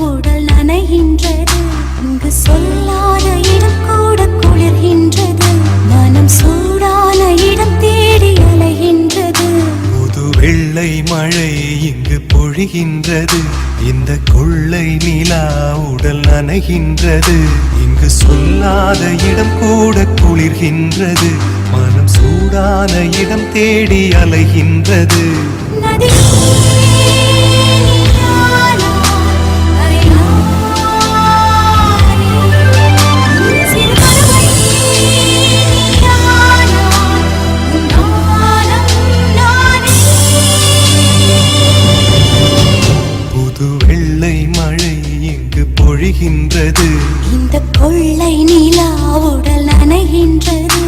உடல் நனைகின்றது. இங்கு சொல்லாத இடம் கூட குளிர்கின்றது. மனம் சூடான இடம் தேடி அலைகின்றது. புது வெள்ளை மழை இங்கு பொழிகின்றது. இந்த கொள்ளை நிலா உடல் நனைகின்றது. இங்கு சொல்லாத இடம் கூட குளிர்கின்றது. மனம் சூடான இடம் தேடி அலைகின்றது. பொழிகின்றது. இந்த கொள்ளை நிலா உடல் நனைகின்றது.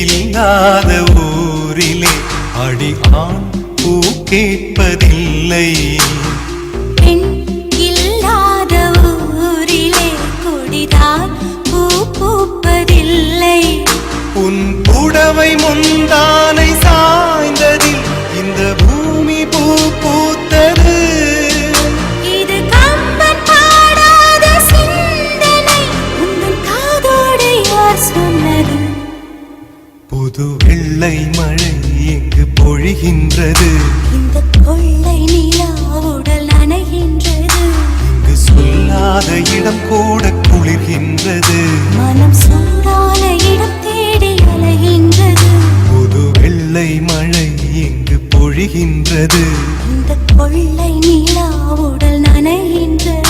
இல்லாத ஊரிலே அடி ஆண் பூ கேட்பதில்லை. பெண் இல்லாத ஊரிலே கொடிதான் பூ பூப்பதில்லை. உன் புடவை முந்தானை சாய்ந்ததில் இந்த பூமி பூ பூத்தது. இது கம்பன் பாடாத சிந்தனை. உன் காதோடு யார் சொன்னது? புது வெள்ளை மழை இங்கு பொழிகின்றது. இந்த கொள்ளை நிலா உடல் நனைகின்றது. இங்கு சொல்லாத இடம் கூட குளிர்கின்றது. மனம் சூடான இடம் தேடி அலைகின்றது. புது வெள்ளை மழை இங்கு பொழிகின்றது. இந்த கொள்ளை நிலா உடல் நனைகின்றது.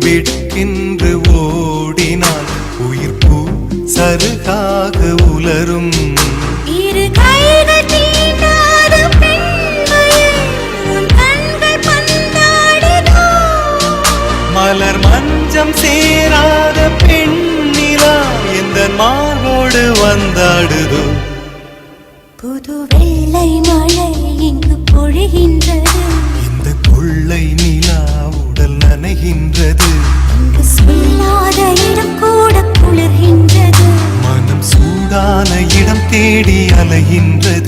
விடுக்கின்று ஓடினால் உயிர் பூ சருகாக உலரும். இரு கைகள் தீண்டாத பெண்மையில் உன் கண்கள் பந்தாடுதோ. மலர் மஞ்சம் சேராத பெண்ணிலா எந்த மார்போடு வந்தாடுதோ. புது வெள்ளை மழை இங்கு பொழிகின்றது. இந்த கொள்ளை நிலா உடல் நனைகின்றது. இங்கு சொல்லாத இடம் கூட குளிர்கின்றது. மனம் சூடான இடம் தேடி அலைகின்றது.